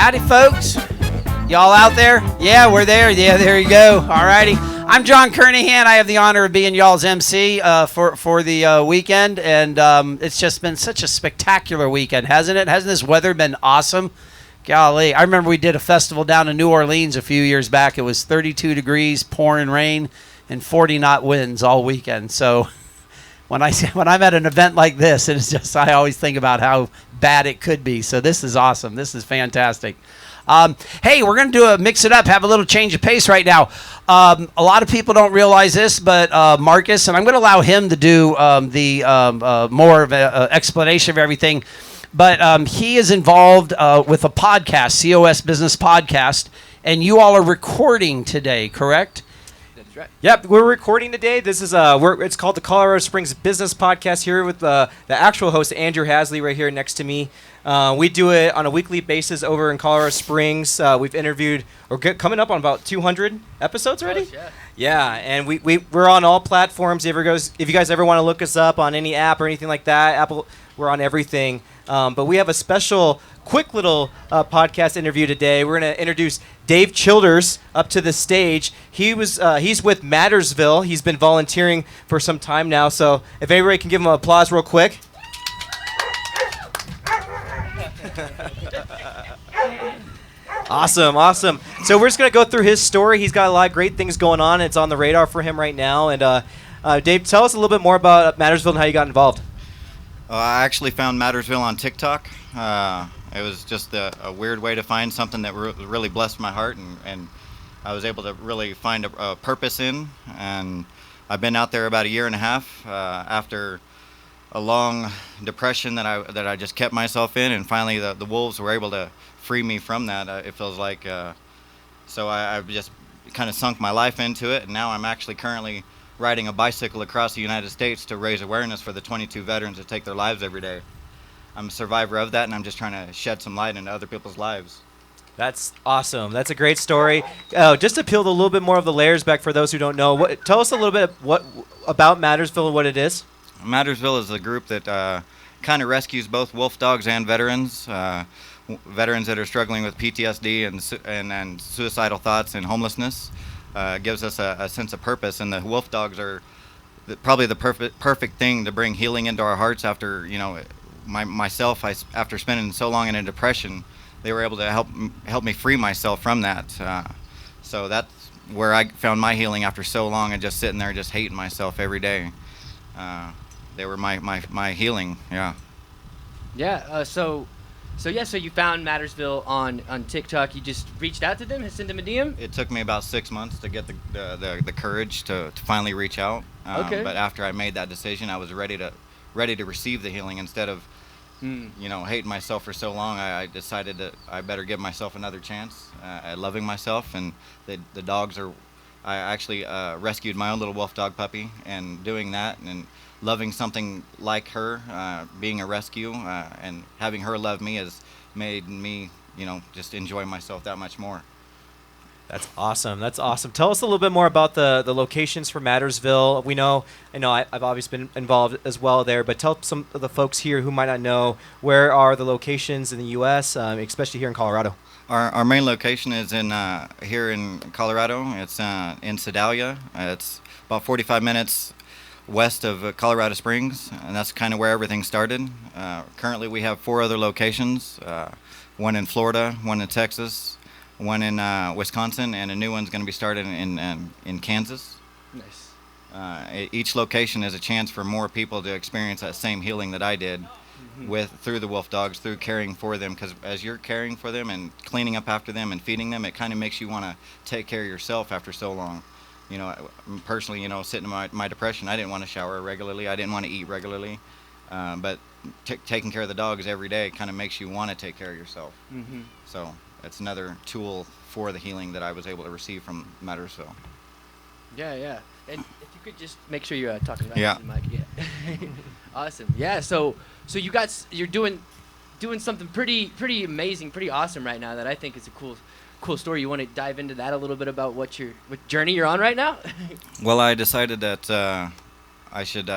Howdy, folks. Y'all out there? Yeah, we're there. Yeah, there you go. All righty. I'm John Kernahan. I have the honor of being y'all's MC for the weekend, and it's just been such a spectacular weekend, hasn't it? Hasn't this weather been awesome? Golly. I remember we did a festival down in New Orleans a few years back. It was 32 degrees, pouring rain, and 40-knot winds all weekend. So when I'm at an event like this, it's just I always think about how bad it could be. So this is awesome. This is fantastic. Hey, we're going to mix it up, have a little change of pace right now. A lot of people don't realize this, but Marcus, and I'm going to allow him to do the more of an explanation of everything, but he is involved with a podcast, COS Business Podcast, and you all are recording today, correct? That's right. Yep, we're recording today. This is it's called the Colorado Springs Business Podcast here with the actual host, Andrew Hasley, right here next to me. We do it on a weekly basis over in Colorado Springs. We've interviewed, coming up on about 200 episodes already. Yeah, and we're on all platforms. If you guys ever want to look us up on any app or anything like that, Apple, we're on everything. But we have a special, quick little podcast interview today. We're going to introduce Dave Childress up to the stage. He's with Mattersville. He's been volunteering for some time now. So if anybody can give him an applause real quick. Awesome. So we're just going to go through his story. He's got a lot of great things going on. It's on the radar for him right now. And Dave, tell us a little bit more about Mattersville and how you got involved. I actually found Mattersville on TikTok. It was just a weird way to find something that really blessed my heart, and I was able to really find a purpose in. And I've been out there about a year and a half after a long depression that I just kept myself in, and finally the wolves were able to free me from that. It feels like so I've just kind of sunk my life into it, and now I'm actually currently riding a bicycle across the United States to raise awareness for the 22 veterans that take their lives every day. I'm a survivor of that, and I'm just trying to shed some light into other people's lives. That's awesome. That's a great story. Just to peel a little bit more of the layers back for those who don't know, tell us a little bit about Mattersville and what it is. Mattersville is a group that kind of rescues both wolf dogs and veterans, veterans that are struggling with PTSD and suicidal thoughts and homelessness. Gives us a sense of purpose, and the wolf dogs are probably the perfect thing to bring healing into our hearts. After myself, after spending so long in a depression, they were able to help me free myself from that. So that's where I found my healing after so long and just sitting there just hating myself every day. They were my healing. Yeah. So you found Mattersville on TikTok. You just reached out to them and sent them a DM? It took me about 6 months to get the courage to finally reach out. Okay. But after I made that decision, I was ready to receive the healing. Instead of hating myself for so long, I decided that I better give myself another chance at loving myself. And the dogs are. I actually rescued my own little wolf dog puppy, and doing that and loving something like her, being a rescue, and having her love me has made me, just enjoy myself that much more. That's awesome. Tell us a little bit more about the locations for Mattersville. I've obviously been involved as well there, but tell some of the folks here who might not know, where are the locations in the U.S., especially here in Colorado? Our main location is here in Colorado. It's in Sedalia. It's about 45 minutes west of Colorado Springs, and that's kind of where everything started. Currently, we have 4 other locations: one in Florida, one in Texas, one in Wisconsin, and a new one's going to be started in Kansas. Nice. Each location is a chance for more people to experience that same healing that I did. Through the wolf dogs, through caring for them, because as you're caring for them and cleaning up after them and feeding them, it kind of makes you want to take care of yourself after so long. Personally, sitting in my depression, I didn't want to shower regularly, I didn't want to eat regularly, but taking care of the dogs every day kind of makes you want to take care of yourself. So it's another tool for the healing that I was able to receive from Mattersville. Yeah. And if you could just make sure you're talking about the mic. Yeah. Awesome. Yeah. So you're doing something pretty amazing, pretty awesome right now that I think is a cool story. You want to dive into that a little bit about what journey you're on right now? Well, I decided that I should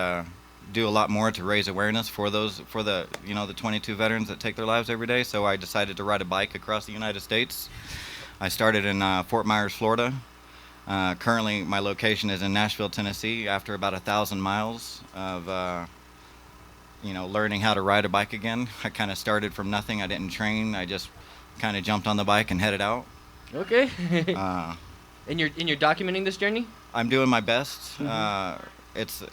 do a lot more to raise awareness for the 22 veterans that take their lives every day. So I decided to ride a bike across the United States. I started in Fort Myers, Florida. Currently, my location is in Nashville, Tennessee. After about 1,000 miles of learning how to ride a bike again, I kind of started from nothing. I didn't train. I just kind of jumped on the bike and headed out. Okay. And you're documenting this journey? I'm doing my best. It's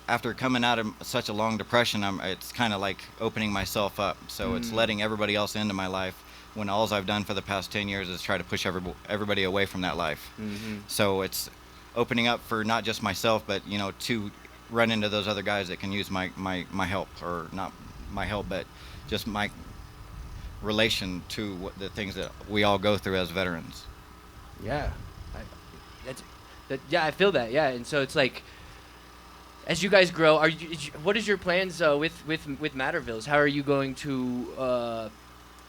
after coming out of such a long depression, it's kind of like opening myself up. So it's letting everybody else into my life when all I've done for the past 10 years is try to push everybody away from that life. So it's opening up for not just myself, but to run into those other guys that can use my help, or not my help, but just my relation to the things that we all go through as veterans. Yeah. I feel that. Yeah, and so it's like, as you guys grow, what is your plans with Mattersvilles? How are you going to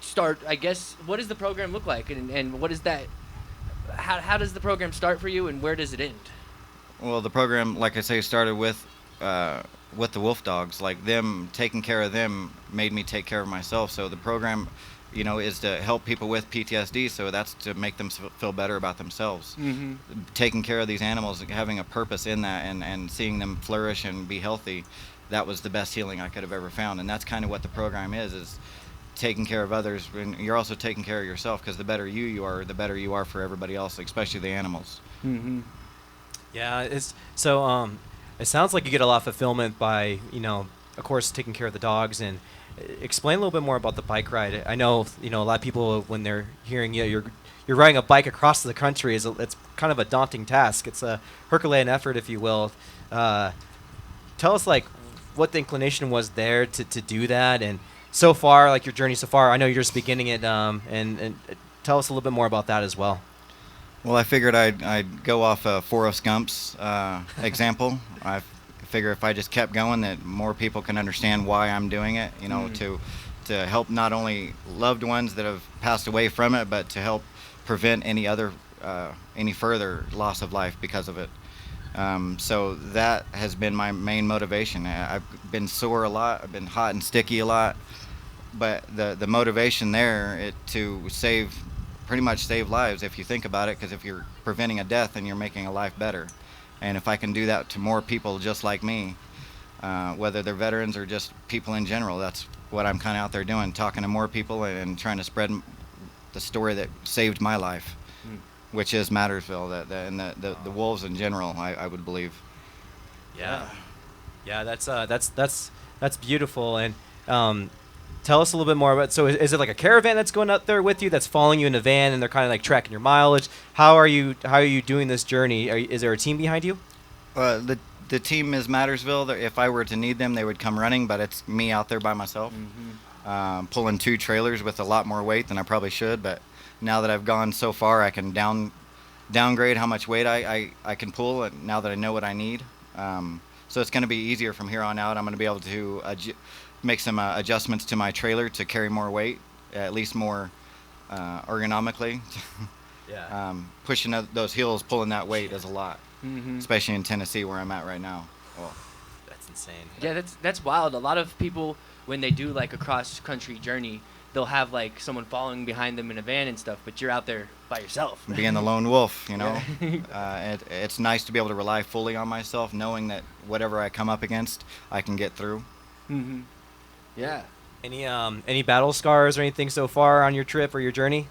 start? I guess, what does the program look like, and what is that? How does the program start for you, and where does it end? Well, the program, like I say, started with the wolf dogs. Like, them taking care of them made me take care of myself. So the program, is to help people with PTSD. So that's to make them feel better about themselves. Taking care of these animals, having a purpose in that, and seeing them flourish and be healthy, that was the best healing I could have ever found. And that's kind of what the program is taking care of others. And you're also taking care of yourself, because the better you are, the better you are for everybody else, especially the animals. Yeah, it sounds like you get a lot of fulfillment by, of course, taking care of the dogs. And explain a little bit more about the bike ride. I know, a lot of people, when they're hearing you're riding a bike across the country, it's kind of a daunting task. It's a Herculean effort, if you will. Tell us, what the inclination was there to do that, and so far, your journey so far. I know you're just beginning it, and tell us a little bit more about that as well. Well, I figured I'd go off Forrest Gump's example. I figure if I just kept going, that more people can understand why I'm doing it, to help not only loved ones that have passed away from it, but to help prevent any further loss of life because of it. So that has been my main motivation. I've been sore a lot. I've been hot and sticky a lot. But the motivation there to pretty much save lives, if you think about it, because if you're preventing a death, then you're making a life better. And if I can do that to more people just like me, whether they're veterans or just people in general, that's what I'm kind of out there doing, talking to more people and trying to spread the story that saved my life, which is Mattersville, and the wolves in general, I would believe. Yeah, that's beautiful. And tell us a little bit more about. So is it like a caravan that's going out there with you, that's following you in a van, and they're kind of tracking your mileage? How are you doing this journey? Is there a team behind you? The team is Mattersville. If I were to need them, they would come running, but it's me out there by myself, pulling 2 trailers with a lot more weight than I probably should. But now that I've gone so far, I can downgrade how much weight I can pull, and now that I know what I need. So it's going to be easier from here on out. I'm going to be able to make some adjustments to my trailer to carry more weight, at least more ergonomically. Pushing those hills, pulling that weight is a lot, especially in Tennessee where I'm at right now. Well, that's insane. Yeah, that's wild. A lot of people, when they do a cross-country journey, they'll have someone following behind them in a van and stuff, but you're out there by yourself. Being the lone wolf, it's nice to be able to rely fully on myself, knowing that whatever I come up against, I can get through. Yeah. Any battle scars or anything so far on your trip or your journey?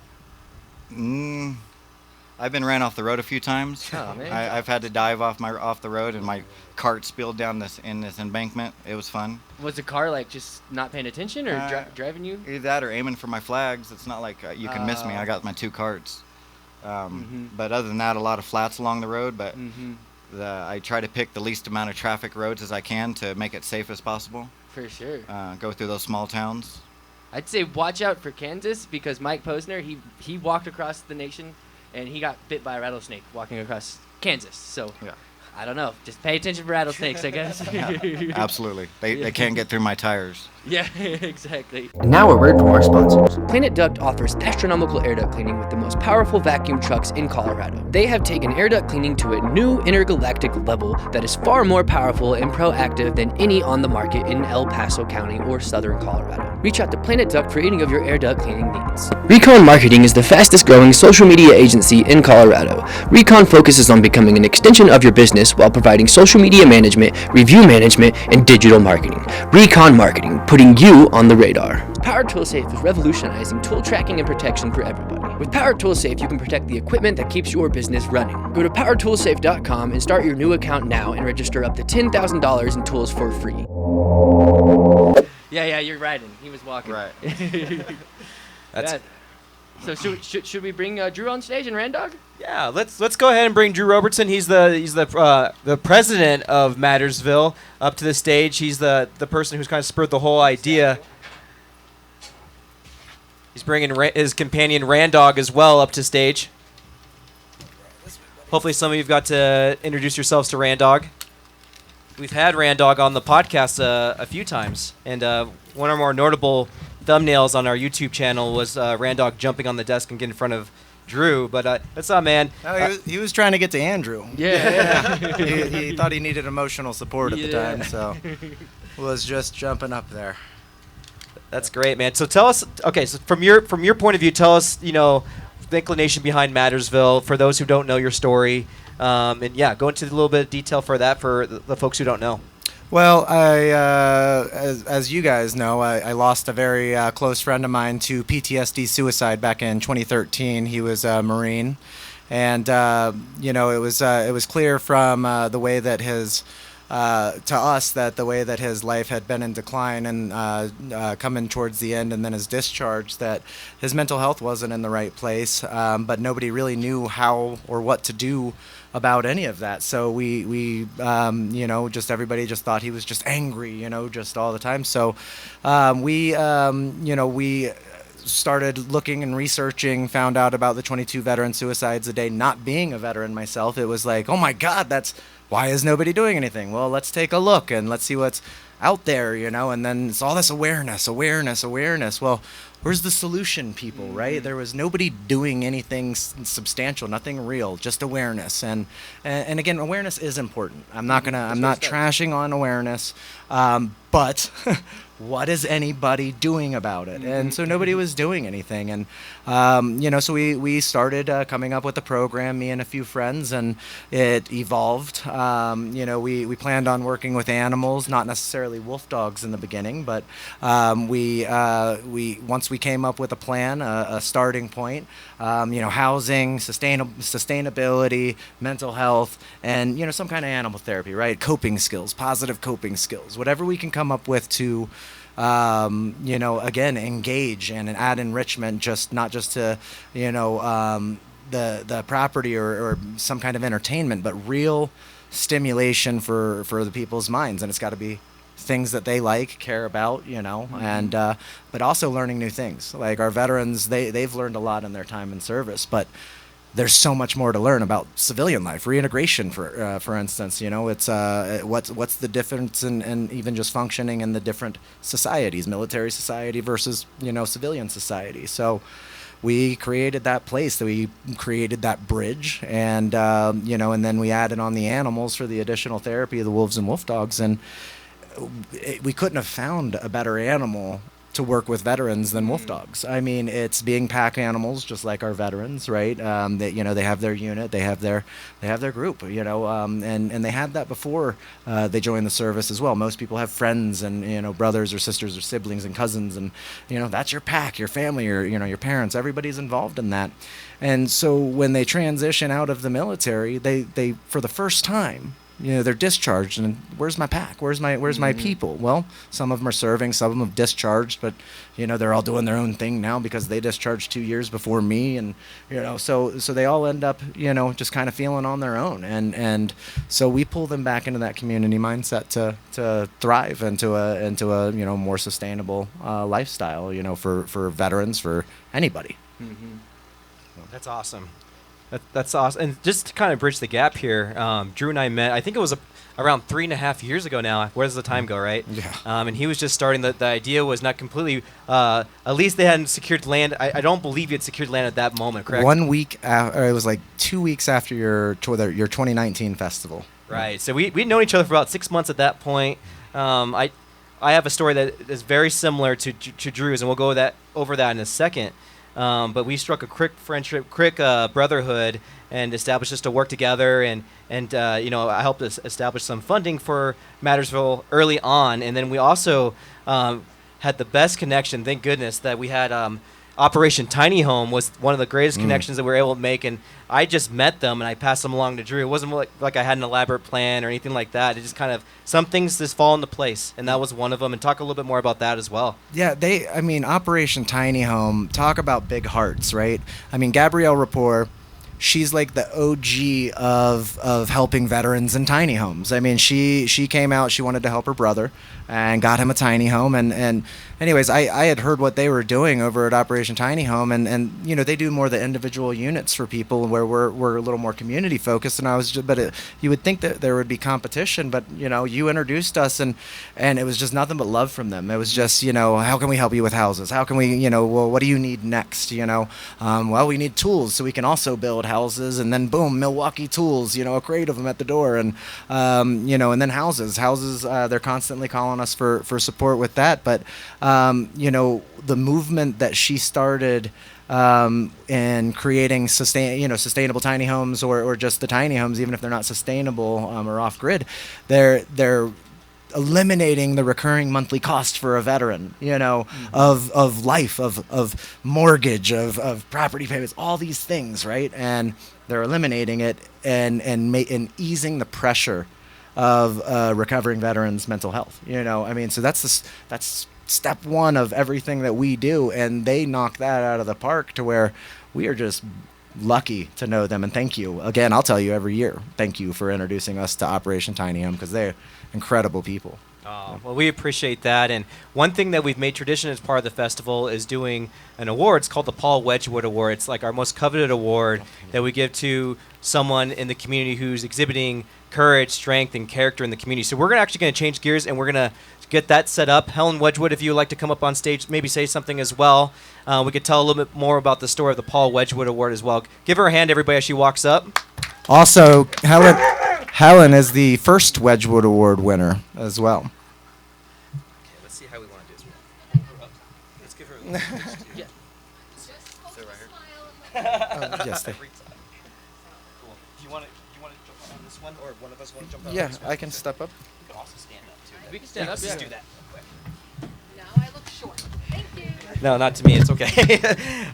I've been ran off the road a few times. Oh, man. I've had to dive off the road, and my cart spilled down this embankment. It was fun. Was the car just not paying attention, or driving you? Either that or aiming for my flags. It's not like you can miss me. I got my 2 carts. But other than that, a lot of flats along the road. But I try to pick the least amount of traffic roads as I can to make it safe as possible. For sure. Go through those small towns. I'd say watch out for Kansas, because Mike Posner, he walked across the nation, and he got bit by a rattlesnake walking across Kansas. So yeah. I don't know. Just pay attention for rattlesnakes, I guess. Absolutely. They can't get through my tires. Yeah, exactly. And now a word from our sponsors. Planet Duct offers astronomical air duct cleaning with the most powerful vacuum trucks in Colorado. They have taken air duct cleaning to a new intergalactic level that is far more powerful and proactive than any on the market in El Paso County or Southern Colorado. Reach out to Planet Duct for any of your air duct cleaning needs. Recon Marketing is the fastest growing social media agency in Colorado. Recon focuses on becoming an extension of your business while providing social media management, review management, and digital marketing. Recon Marketing, putting you on the radar. Power Tool Safe is revolutionizing tool tracking and protection for everybody. With Power Tool Safe, you can protect the equipment that keeps your business running. Go to powertoolsafe.com and start your new account now and register up to $10,000 in tools for free. Yeah, you're riding. He was walking. Right. That's So should we bring Drew on stage and Randog? Yeah, let's go ahead and bring Drew Robertson. He's the president of Mattersville up to the stage. He's the person who's kind of spurred the whole idea. He's bringing his companion Randog as well up to stage. Hopefully some of you've got to introduce yourselves to Randog. We've had Randog on the podcast a few times, and one of our more notable thumbnails on our YouTube channel was Randog jumping on the desk and getting in front of Drew. But what's up, man? No, he was trying to get to Andrew. Yeah. he thought he needed emotional support at the time, so was just jumping up there. That's great, man. So tell us, okay, so from your point of view, tell us, the inclination behind Mattersville for those who don't know your story. And yeah, go into a little bit of detail for that for the folks who don't know. Well, as you guys know, I lost a very close friend of mine to PTSD suicide back in 2013. He was a Marine, and it was clear from the way that his to us that the way that his life had been in decline and coming towards the end, and then his discharge, that his mental health wasn't in the right place. But nobody really knew how or what to do about any of that. So we just everybody just thought he was just angry, just all the time. So we started looking and researching, found out about the 22 veteran suicides a day. Not being a veteran myself, it was like, oh my God, why is nobody doing anything? Well, let's take a look and let's see what's out there, and then it's all this awareness. Well, where's the solution, people, right? There was nobody doing anything substantial, nothing real, just awareness. And again, awareness is important. I'm not trashing on awareness, but what is anybody doing about it? And so nobody was doing anything. And, so we started coming up with a program, me and a few friends, and it evolved. We planned on working with animals, not necessarily wolf dogs in the beginning, but once we came up with a plan, a starting point, housing, sustainability, mental health, and, some kind of animal therapy, right? Coping skills, positive coping skills, whatever we can come up with to again, engage and add enrichment, not just to, the property or some kind of entertainment, but real stimulation for the people's minds. And it's got to be things that they care about, and but also learning new things. Like our veterans, they've learned a lot in their time in service, but there's so much more to learn about civilian life, reintegration, for instance. It's what's the difference in even just functioning in the different societies, military society versus civilian society. So we created that place, we created that bridge, and and then we added on the animals for the additional therapy of the wolves and wolf dogs, and we couldn't have found a better animal to work with veterans than wolf dogs. I mean, it's being pack animals just like our veterans, right? They have their unit, they have their group, and they had that before they joined the service as well. Most people have friends and brothers or sisters or siblings and cousins, and that's your pack, your family, or your parents. Everybody's involved in that. And so when they transition out of the military, they for the first time, they're discharged, and where's my pack? Where's my people? Well, some of them are serving, some of them have discharged, but they're all doing their own thing now because they discharged 2 years before me, and so they all end up just kind of feeling on their own, and so we pull them back into that community mindset to thrive into a more sustainable lifestyle for veterans, for anybody. That's awesome. That's awesome. And just to kind of bridge the gap here, Drew and I met, I think it was around 3.5 years ago now. Where does the time go, right? Yeah. And he was just starting. The idea was not completely, at least they hadn't secured land. I don't believe you had secured land at that moment, correct? 1 week, or it was like 2 weeks after your 2019 festival. Right. So we'd known each other for about 6 months at that point. I have a story that is very similar to Drew's, and we'll go over that in a second. But we struck a quick friendship, brotherhood, and established us to work together. And I helped us establish some funding for Mattersville early on. And then we also had the best connection, thank goodness, that we had Operation Tiny Home was one of the greatest connections that we were able to make. And I just met them, and I passed them along to Drew. It wasn't like I had an elaborate plan or anything like that. It just kind of, some things just fall into place, and that was one of them. And talk a little bit more about that as well. Yeah, Operation Tiny Home, talk about big hearts, right? I mean, Gabrielle Rapport, she's like the OG of helping veterans in tiny homes. I mean, she came out, she wanted to help her brother and got him a tiny home. And anyways, I had heard what they were doing over at Operation Tiny Home, and they do more the individual units for people where we're a little more community focused. And I was you would think that there would be competition, but you introduced us, and it was just nothing but love from them. It was just, how can we help you with houses? How can we, well, what do you need next? Well, we need tools so we can also build houses. And then boom, Milwaukee Tools, a crate of them at the door. And and then houses, they're constantly calling us for support with that. But the movement that she started in creating sustainable tiny homes, or just the tiny homes, even if they're not sustainable or off grid, they're eliminating the recurring monthly cost for a veteran, of life, of mortgage, of property payments, all these things, right? And they're eliminating it and easing the pressure of recovering veterans' mental health. So that's step one of everything that we do, and they knock that out of the park to where we are just lucky to know them. And thank you again. I'll tell you every year, thank you for introducing us to Operation Tiny Home, because they're incredible people. Well, we appreciate that. And one thing that we've made tradition as part of the festival is doing an award. It's called the Paul Wedgwood Award. It's like our most coveted award that we give to someone in the community who's exhibiting courage, strength, and character in the community. So we're actually going to change gears, and we're going to get that set up. Helen Wedgwood, if you would like to come up on stage, maybe say something as well. We could tell a little bit more about the story of the Paul Wedgwood Award as well. Give her a hand, everybody, as she walks up. Also, Helen is the first Wedgwood Award winner as well. Okay, let's see how we want to do this. Let's give her a Yeah. sit right here. Yes. Cool. Do you want to jump on this one, or one of us want to jump on Yeah, this one? I can step up. You can also stand up too. We can stand up. Let's Yeah. just do that real quick. Now I look short. Thank you. No, not to me. It's okay.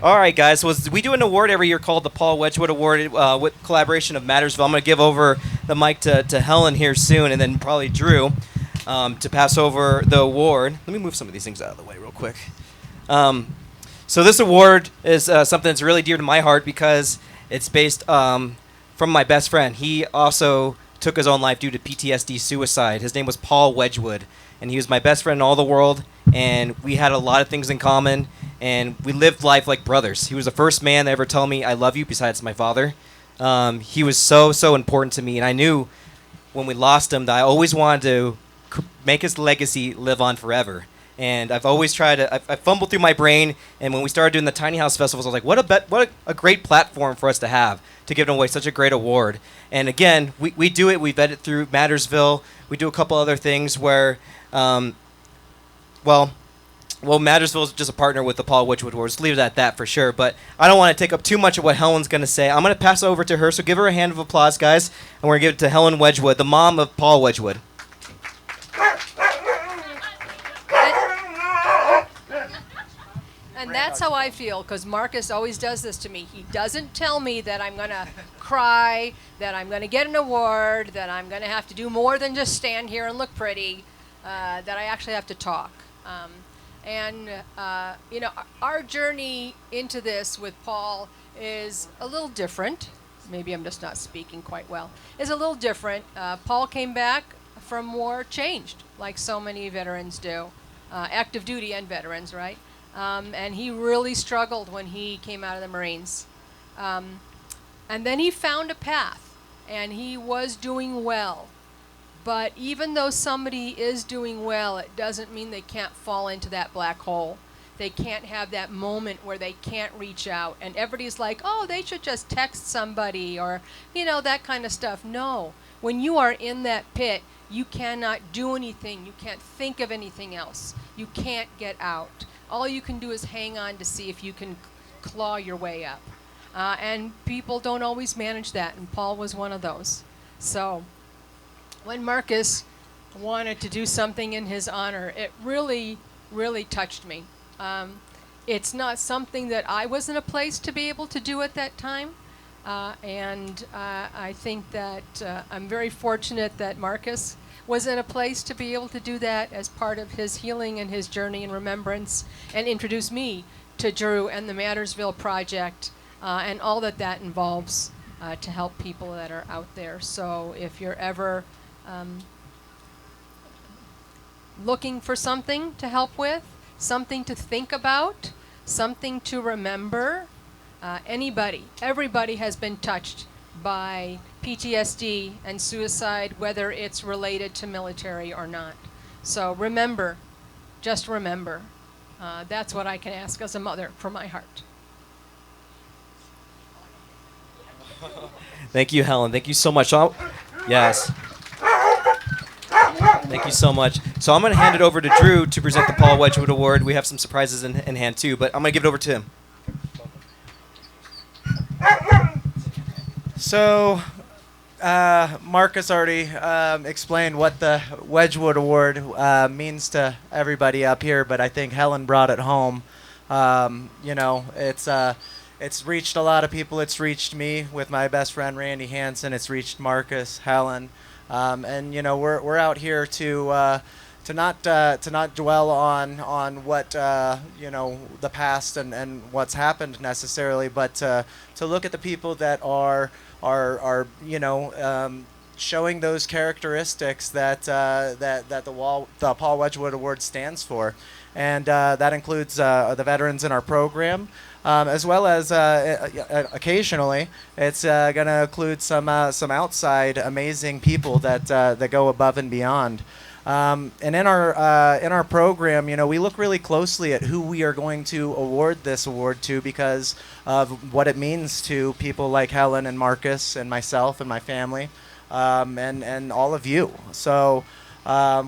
All right, guys. We do an award every year called the Paul Wedgwood Award with collaboration of Mattersville. I'm going to give over the mic to Helen here soon, and then probably Drew to pass over the award. Let me move some of these things out of the way real quick. So this award is something that's really dear to my heart because it's based from my best friend. He also took his own life due to PTSD suicide. His name was Paul Wedgwood, and he was my best friend in all the world, and we had a lot of things in common, and we lived life like brothers. He was the first man to ever tell me I love you besides my father. He was so important to me, and I knew when we lost him that I always wanted to make his legacy live on forever. And I've always tried to, I fumbled through my brain, and when we started doing the Tiny House Festivals, I was like, what a great platform for us to have to give away such a great award. And again, we do it, we vet it through Mattersville. We do a couple other things where, Mattersville is just a partner with the Paul Wedgwood Awards. Leave it at that for sure. But I don't want to take up too much of what Helen's going to say. I'm going to pass it over to her, so give her a hand of applause, guys. And we're going to give it to Helen Wedgwood, the mom of Paul Wedgwood. And that's how I feel, because Marcus always does this to me. He doesn't tell me that I'm going to cry, that I'm going to get an award, that I'm going to have to do more than just stand here and look pretty, that I actually have to talk. Our journey into this with Paul is a little different. Maybe I'm just not speaking quite well. It's a little different. Paul came back from war changed, like so many veterans do. Active duty and veterans, right? And he really struggled when he came out of the Marines. And then he found a path, and he was doing well. But even though somebody is doing well, it doesn't mean they can't fall into that black hole. They can't have that moment where they can't reach out. And everybody's like, oh, they should just text somebody or, that kind of stuff. No. When you are in that pit, you cannot do anything. You can't think of anything else. You can't get out. All you can do is hang on to see if you can claw your way up. And people don't always manage that, and Paul was one of those. So when Marcus wanted to do something in his honor, it really, really touched me. It's not something that I was in a place to be able to do at that time. And I think that I'm very fortunate that Marcus was in a place to be able to do that as part of his healing and his journey and remembrance, and introduce me to Drew and the Mattersville Project and all that involves to help people that are out there. So if you're ever looking for something to help with, something to think about, something to remember, everybody has been touched by PTSD and suicide, whether it's related to military or not. So remember, just remember. That's what I can ask as a mother for my heart. Thank you, Helen. Thank you so much. Yes. Thank you so much. So I'm going to hand it over to Drew to present the Paul Wedgwood Award. We have some surprises in hand, too, but I'm going to give it over to him. So, Marcus already explained what the Wedgwood Award means to everybody up here, but I think Helen brought it home. It's reached a lot of people. It's reached me with my best friend Randy Hansen. It's reached Marcus, Helen, and we're out here to not dwell on what the past and what's happened necessarily, but to look at the people that are showing those characteristics that the Paul Wedgwood Award stands for, and that includes the veterans in our program, as well as occasionally it's going to include some outside amazing people that go above and beyond. And in our program, we look really closely at who we are going to award this award to because of what it means to people like Helen and Marcus and myself and my family, and all of you. So,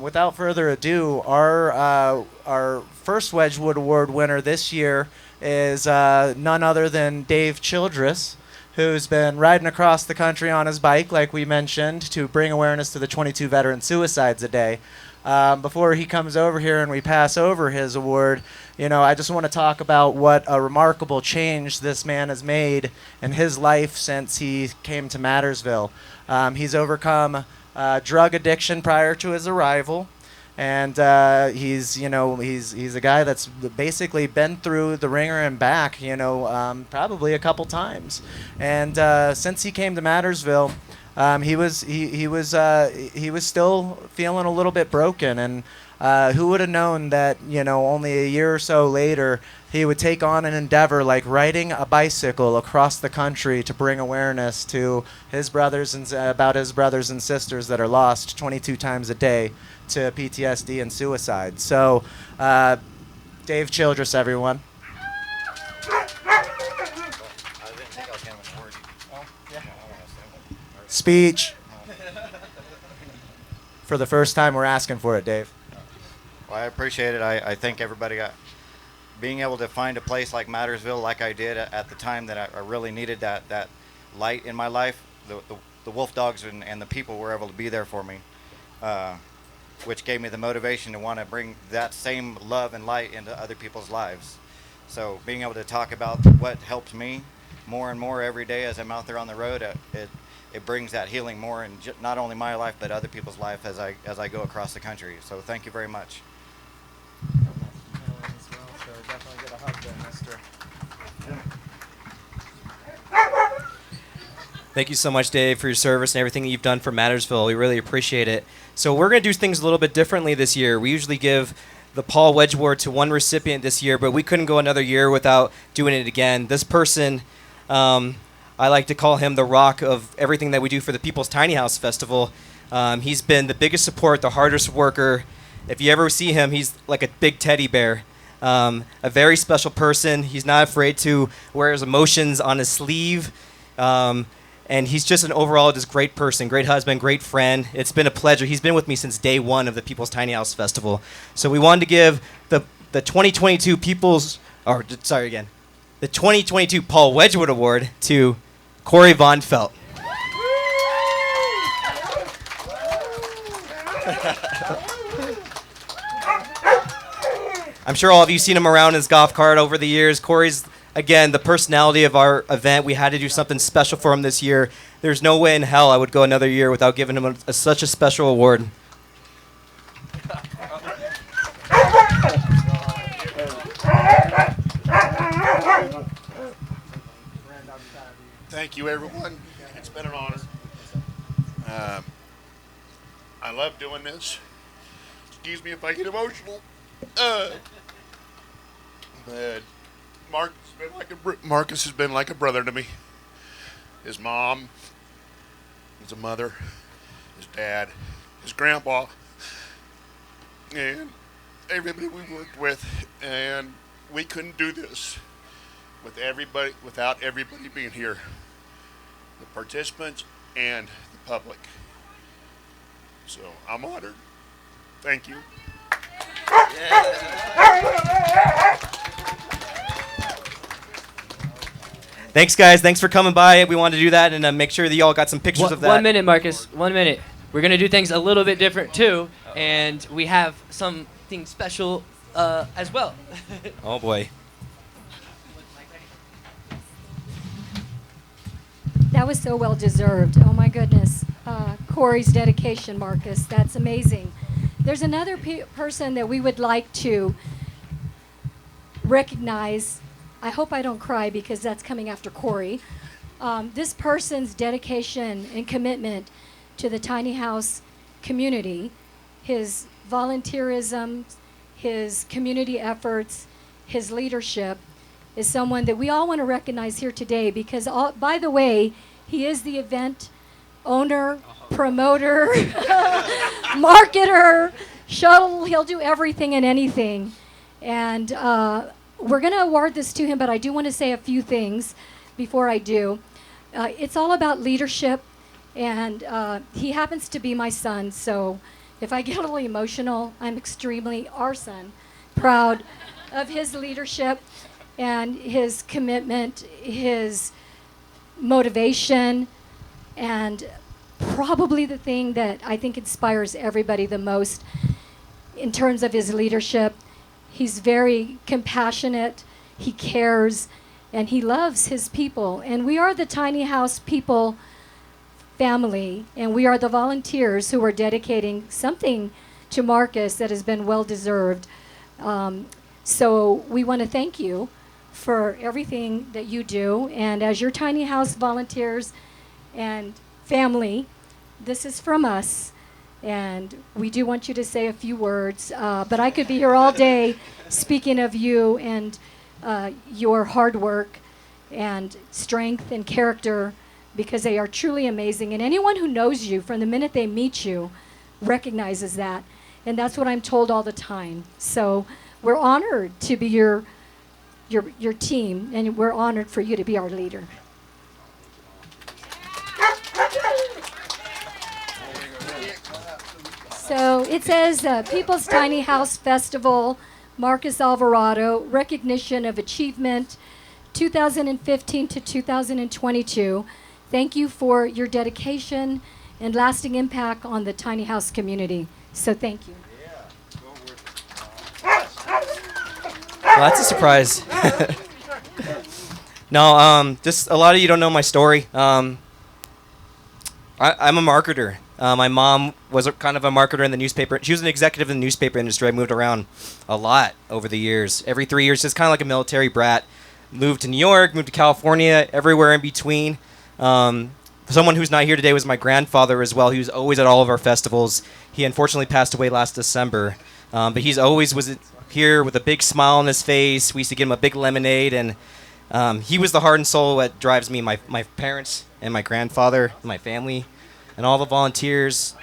without further ado, our first Wedgwood Award winner this year is none other than Dave Childress, who's been riding across the country on his bike, like we mentioned, to bring awareness to the 22 veteran suicides a day. Before he comes over here and we pass over his award, I just want to talk about what a remarkable change this man has made in his life since he came to Mattersville. He's overcome drug addiction prior to his arrival. And he's a guy that's basically been through the ringer and back, probably a couple times. And since he came to Mattersville, he was still feeling a little bit broken. And who would have known that only a year or so later he would take on an endeavor like riding a bicycle across the country to bring awareness to his brothers and about his brothers and sisters that are lost 22 times a day to PTSD and suicide. So, Dave Childress, everyone. Speech. For the first time, we're asking for it, Dave. Well, I appreciate it. I think everybody being able to find a place like Mattersville, like I did at the time that I really needed that light in my life. The wolf dogs and the people were able to be there for me, which gave me the motivation to want to bring that same love and light into other people's lives. So being able to talk about what helps me more and more every day as I'm out there on the road, it brings that healing more in not only my life but other people's life as I go across the country. So thank you very much. Thank you so much, Dave, for your service and everything that you've done for Mattersville. We really appreciate it. So we're going to do things a little bit differently this year. We usually give the Paul Wedge Award to one recipient this year, but we couldn't go another year without doing it again. This person, I like to call him the rock of everything that we do for the People's Tiny House Festival. He's been the biggest support, the hardest worker. If you ever see him, he's like a big teddy bear. A very special person. He's not afraid to wear his emotions on his sleeve. And he's just an overall just great person, great husband, great friend. It's been a pleasure. He's been with me since day one of the People's Tiny House Festival. So we wanted to give the 2022 the 2022 Paul Wedgwood Award to Cory Von Felt. I'm sure all of you seen him around his golf cart over the years. Cory's, again, the personality of our event. We had to do something special for him this year. There's no way in hell I would go another year without giving him such a special award. Thank you, everyone. It's been an honor. I love doing this. Excuse me if I get emotional. But Marcus has been like a brother to me. His mom, his mother, his dad, his grandpa, and everybody we worked with. And we couldn't do this without everybody being here, the participants and the public. So I'm honored. Thank you. Thanks, guys. Thanks for coming by. We wanted to do that and make sure that y'all got some pictures of that. 1 minute, Marcus. 1 minute. We're going to do things a little bit different, too. And we have something special as well. Oh, boy. That was so well deserved. Oh my goodness. Cory's dedication, Marcus. That's amazing. There's another person that we would like to recognize. I hope I don't cry because that's coming after Cory. This person's dedication and commitment to the tiny house community, his volunteerism, his community efforts, his leadership, is someone that we all want to recognize here today because, by the way, he is the event owner, promoter, marketer, shuttle. He'll do everything and anything. And we're going to award this to him, but I do want to say a few things before I do. It's all about leadership, and he happens to be my son, so if I get a little emotional, I'm extremely, our son, proud of his leadership and his commitment, his motivation, and probably the thing that I think inspires everybody the most in terms of his leadership. He's very compassionate, he cares, and he loves his people. And we are the Tiny House people family, and we are the volunteers who are dedicating something to Marcus that has been well deserved. So we want to thank you for everything that you do. And as your Tiny House volunteers and family, this is from us. And we do want you to say a few words. But I could be here all day speaking of you and your hard work and strength and character, because they are truly amazing. And anyone who knows you from the minute they meet you recognizes that. And that's what I'm told all the time. So we're honored to be your team, and we're honored for you to be our leader. So it says People's Tiny House Festival, Marcus Alvarado, recognition of achievement, 2015 to 2022. Thank you for your dedication and lasting impact on the tiny house community. So thank you. Well, that's a surprise. No, just a lot of you don't know my story. I'm a marketer. My mom was kind of a marketer in the newspaper. She was an executive in the newspaper industry. I moved around a lot over the years. Every 3 years, just kind of like a military brat. Moved to New York, moved to California, everywhere in between. Someone who's not here today was my grandfather as well. He was always at all of our festivals. He unfortunately passed away last December. But he's always was here with a big smile on his face. We used to give him a big lemonade, and He was the heart and soul that drives me, my parents and my grandfather, my family, and all the volunteers.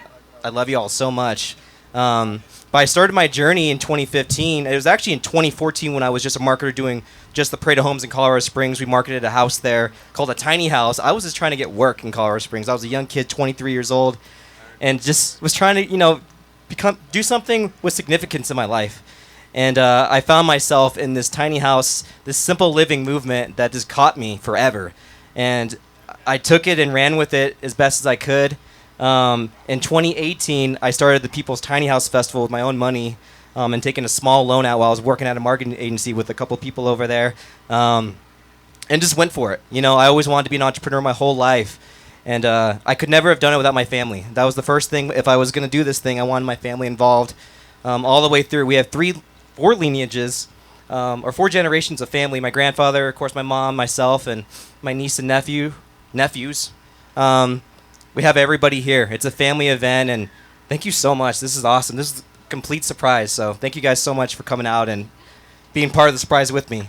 I love you all so much. But I started my journey in 2015. It was actually in 2014 when I was just a marketer doing just the Parade of Homes in Colorado Springs. We marketed a house there called a tiny house. I was just trying to get work in Colorado Springs. I was a young kid, 23 years old, and just was trying to, do something with significance in my life. And I found myself in this tiny house, this simple living movement that just caught me forever. And I took it and ran with it as best as I could. In 2018, I started the People's Tiny House Festival with my own money, and taking a small loan out while I was working at a marketing agency with a couple people over there, and just went for it. I always wanted to be an entrepreneur my whole life, and I could never have done it without my family. That was the first thing. If I was going to do this thing, I wanted my family involved all the way through. We have four lineages, or 4 generations of family. My grandfather, of course, my mom, myself, and my niece and nephews. We have everybody here. It's a family event, and thank you so much. This is awesome. This is a complete surprise, so thank you guys so much for coming out and being part of the surprise with me.